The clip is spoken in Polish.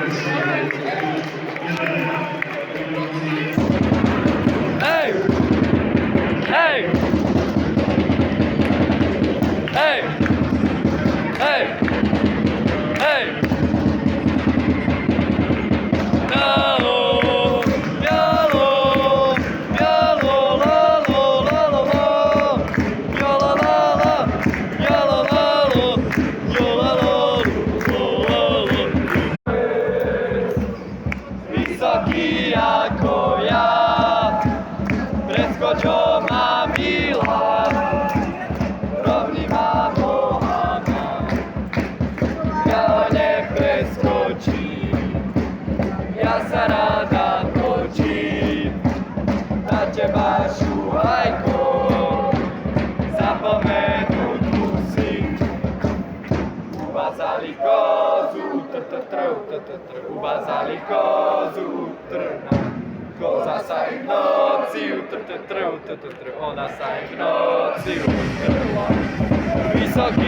Hey! Hey! Hey! Hey! Hey! Bialo, bialo, bialo, la, lo, la, la, la. Biola, la, la, bialo, la, lo, biola, lo, lo, la, lo. Wysoki jako ja, preskočio ma Milan, rovný má Mohana, ja ho nepreskočím, ja sa rada točím, na teba šuhajko, zapomenúť musím. Uvázali kozu, uvázali kozu, koza sa im v noci utrla, ona sa im v noci utrla. Vysoký